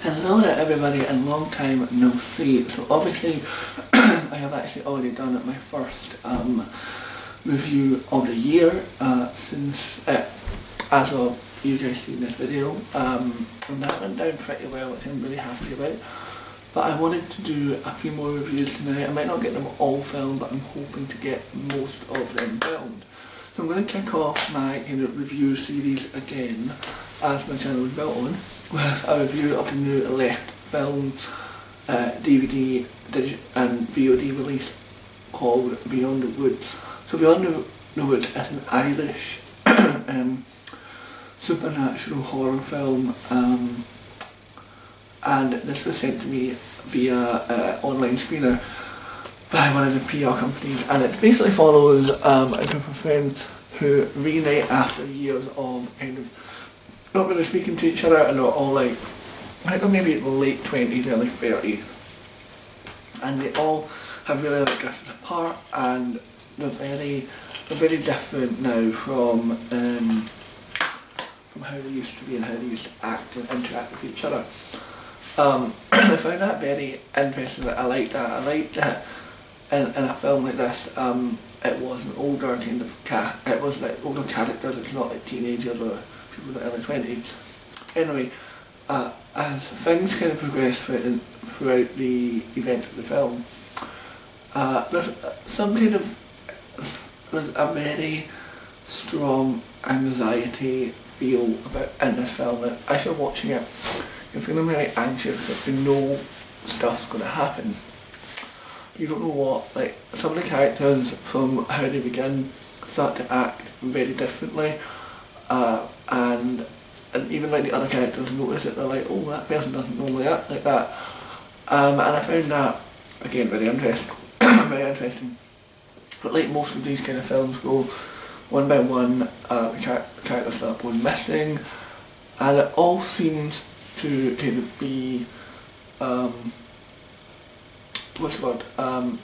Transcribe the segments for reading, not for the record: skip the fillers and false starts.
Hello there everybody, and long time no see. So obviously I have actually already done my first review of the year since as of you guys seeing this video, and that went down pretty well, which I'm really happy about. But I wanted to do a few more reviews tonight. I might not get them all filmed, but I'm hoping to get most of them filmed. So I'm going to kick off my review series again, as my channel is built on, with a review of the new Left film DVD and VOD release called Beyond the Woods. So Beyond the Woods is an Irish supernatural horror film, and this was sent to me via online screener by one of the PR companies, and it basically follows a group of friends who reunite after years of kind of not really speaking to each other, and they're all like, I don't know, maybe late 20s, early 30s, and they all have really like drifted apart, and they're very different now from how they used to be and how they used to act and interact with each other. I found that very interesting. I liked that. I liked that in a film like this, it was an older kind of it was like older characters. It's not like teenagers or people in their early 20s. Anyway, as things kind of progress throughout the events of the film, there's some kind of a very strong anxiety feel in this film. As you're watching it, you're feeling very anxious that you know stuff's going to happen. You don't know what, like, some of the characters from how they begin start to act very differently, and even like the other characters notice it, they're like, oh, that person doesn't normally act like that, and I found that, again, very interesting. Very interesting. But like most of these kind of films go, one by one, the characters start going missing, and it all seems to kind of be what's the word,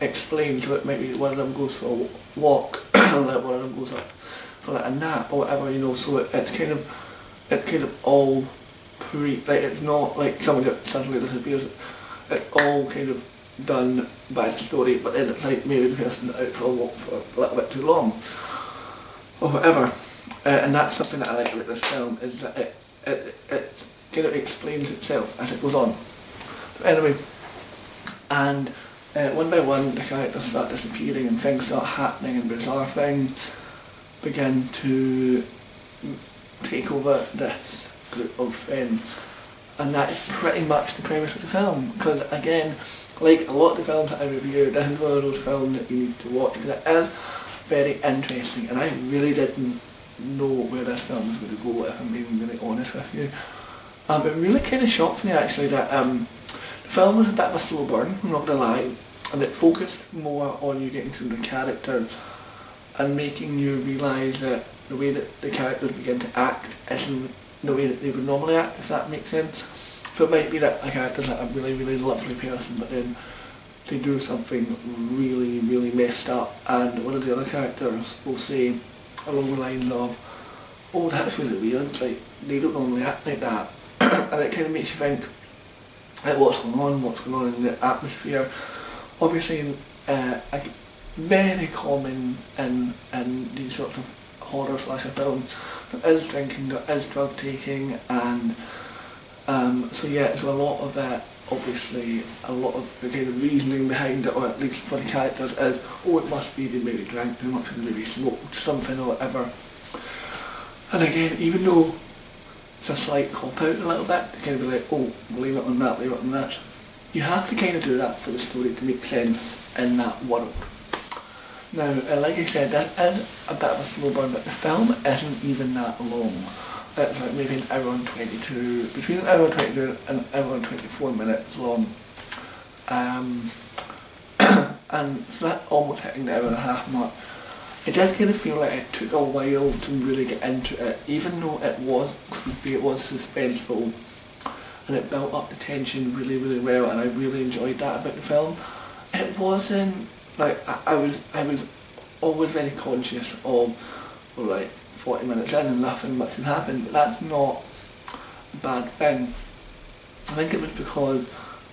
explained. So it might be one of them goes for a walk, or like one of them goes up for like a nap or whatever, you know. So it's kind of all like, it's not like someone that suddenly disappears. It's all kind of done by the story, but then it's like maybe the person out for a walk for a little bit too long or whatever, and that's something that I like about this film, is that it kind of explains itself as it goes on. But anyway, and one by one the characters start disappearing and things start happening, and bizarre things begin to take over this group of friends, and that is pretty much the premise of the film. Because again, like a lot of the films that I review, this is one of those films that you need to watch, because it is very interesting, and I really didn't know where this film was going to go, if I'm being really honest with you. It really kind of shocked me actually that the film was a bit of a slow burn, I'm not going to lie, and it focused more on you getting to know the characters and making you realise that the way that the characters begin to act isn't the way that they would normally act, if that makes sense. So it might be that a character's like a really, really lovely person, but then they do something really, really messed up, and one of the other characters will say along the lines of, oh, that's really weird, like, they don't normally act like that. And it kind of makes you think, like, what's going on in the atmosphere. Obviously, very common in these sorts of horror slasher films, there is drinking, there is drug taking, and so yeah, so a lot of it, obviously, a lot of the kind of reasoning behind it, or at least for the characters, is, oh, it must be they maybe drank too much, or maybe smoked something or whatever. And again, even though it's a slight cop out a little bit, to kind of be like, oh, blame it on that, blame it on that, you have to kind of do that for the story to make sense in that world. Now, like I said, this is a bit of a slow burn, but the film isn't even that long. It's like maybe an hour and 22, between an hour and 22 and an hour and 24 minutes long. And so that's almost hitting the hour and a half mark. It does kind of feel like it took a while to really get into it, even though it was creepy, it was suspenseful, and it built up the tension really, really well, and I really enjoyed that about the film. It wasn't, like, I was always very conscious of, well, like, 40 minutes in and nothing much had happened, but that's not a bad thing. I think it was because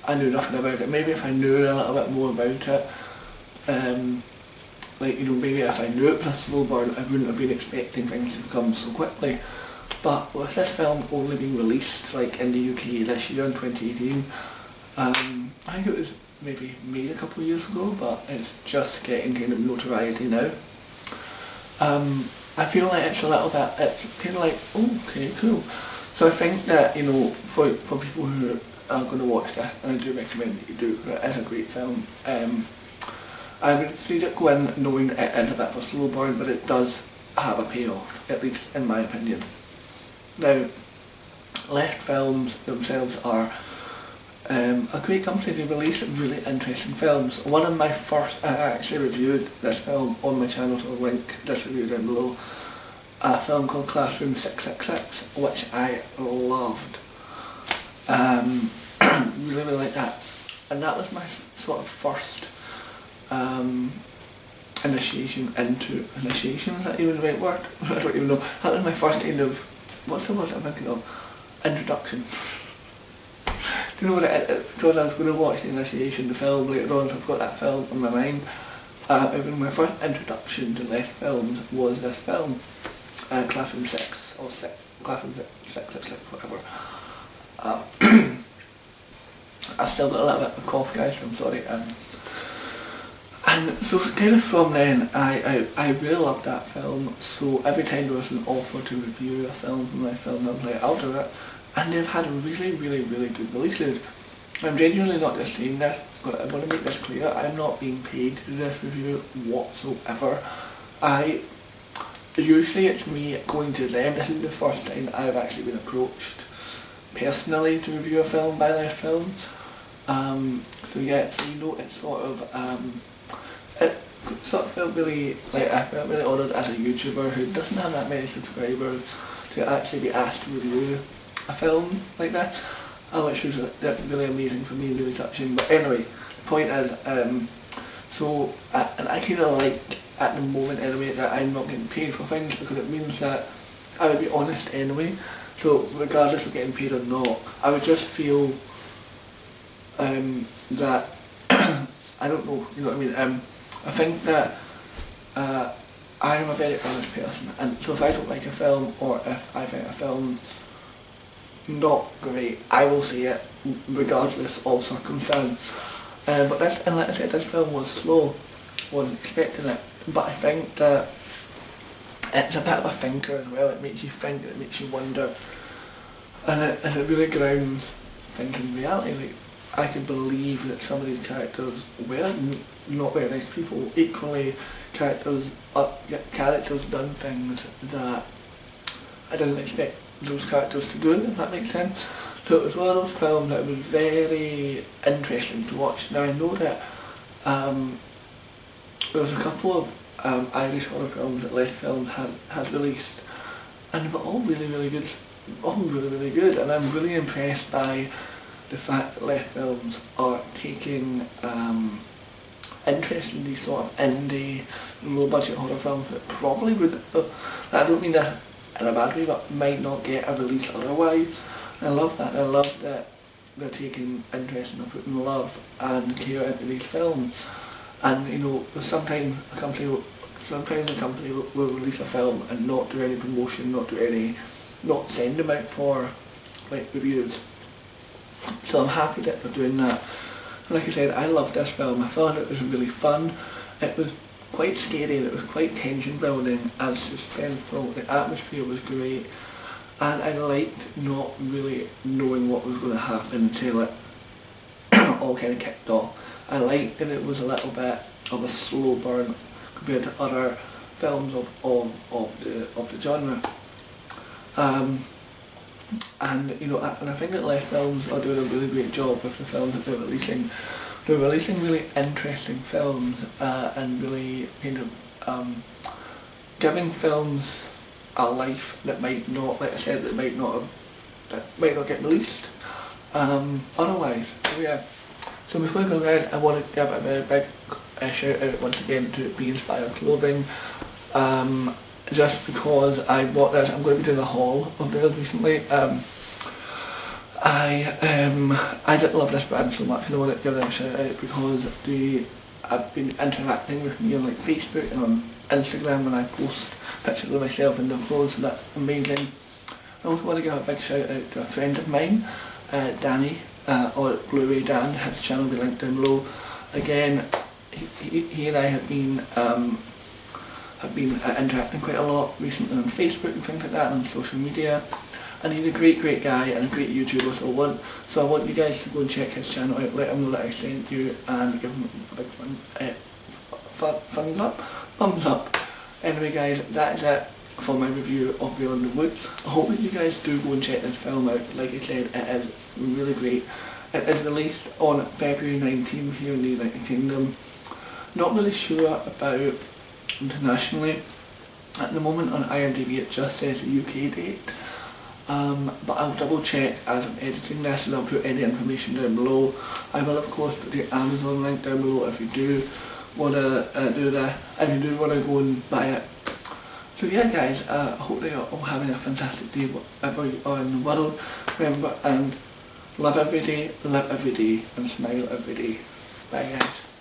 I knew nothing about it. Maybe if I knew a little bit more about it, like, you know, maybe if I knew it was a slow burn, I wouldn't have been expecting things to come so quickly. But with this film only being released, like, in the UK this year in 2018, I think it was maybe made a couple of years ago, but it's just getting kind of notoriety now. I feel like it's a little bit, it's kind of like, oh, okay, cool. So I think that, you know, for people who are going to watch this, and I do recommend that you do, because it is a great film. I would see it go in knowing that it is a bit of a slow burn, but it does have a payoff, at least in my opinion. Now, Left Films themselves are a great company. They release really interesting films. One of my first, I actually reviewed this film on my channel, so I'll link this review down below. A film called Classroom 666, which I loved. Really, really like that. And that was my sort of first initiation into, initiation, is that even the right word? I don't even know. That was my first kind of, what's the word I'm thinking of? Introduction. Do you know what it is? Because I was going to watch the initiation, the film later on, so I've got that film in my mind. Even my first introduction to Left Films was this film, Classroom 6, or Classroom 666, whatever. I've still got a little bit of a cough, guys, so I'm sorry. And so kind of from then, I really loved that film, so every time there was an offer to review a film from Left Films, I was like, I'll do it. And they've had really, really, really good releases. I'm genuinely not just saying this, but I want to make this clear, I'm not being paid to do this review whatsoever. Usually it's me going to them. This is the first time I've actually been approached personally to review a film by Left Films. So yeah, so you know, it's sort of, it sort of felt really, like, I felt really honoured as a YouTuber who doesn't have that many subscribers to actually be asked to review a film like that, which was really amazing for me, really touching. But anyway, the point is, and I kind of like, at the moment anyway, that I'm not getting paid for things, because it means that I would be honest anyway. So regardless of getting paid or not, I would just feel that I don't know, you know what I mean. I think that I am a very honest person, and so if I don't like a film, or if I think a film not great, I will say it regardless of circumstance. But this, and like I said, this film was slow, wasn't expecting it, but I think that it's a bit of a thinker as well. It makes you think, it makes you wonder, and it really grounds things in reality. Like, I can believe that some of these characters were not very nice people. Equally, characters done things that I didn't expect those characters to do, if that makes sense. So it was one of those films that was very interesting to watch. Now I know that there was a couple of Irish horror films that Left Films has released, and they were all really, really good. All really, really good, and I'm really impressed by the fact that Left Films are taking interest in these sort of indie, low budget horror films that probably would, I don't mean that in a bad way, but might not get a release otherwise. I love that. I love that they're taking interest and putting love and care into these films. And you know, sometimes a company will release a film and not do any promotion, not send them out for like reviews. So I'm happy that they're doing that. Like I said, I loved this film. I thought it was really fun. It was quite scary and it was quite tension building and suspenseful. The atmosphere was great, and I liked not really knowing what was going to happen until it all kind of kicked off. I liked that it was a little bit of a slow burn compared to other films of the genre. And you know, and I think that Left Films are doing a really great job with the films that they're releasing. They're releasing really interesting films and really kind of giving films a life that might not, like I said, that might not get released otherwise. So yeah. So before I go ahead, I want to give a very big shout out once again to Be Inspired Clothing. Just because I bought this, I'm going to be doing a haul of theirs recently. I just love this band so much, and I want to give them a shout out because they have been interacting with me on like Facebook and on Instagram when I post pictures of myself in the clothes, so that's amazing. I also want to give a big shout out to a friend of mine, Danny, or Blu-ray Dan. His channel will be linked down below. Again, he and I have been interacting quite a lot recently on Facebook and things like that, and on social media. And he's a great guy and a great YouTuber, so I want you guys to go and check his channel out, let him know that I sent you, and give him a big thumbs up. Anyway guys, that is it for my review of Beyond the Woods. I hope that you guys do go and check this film out. Like I said, it is really great. It is released on February 19th here in the United Kingdom. Not really sure about internationally. At the moment on IMDb it just says the UK date. But I'll double check as I'm editing this, and I'll put any information down below. I will of course put the Amazon link down below if you do want to do that, if you do want to go and buy it. So yeah guys, I hope that you're all having a fantastic day wherever you are in the world. Remember, and love every day, live every day, and smile every day. Bye guys.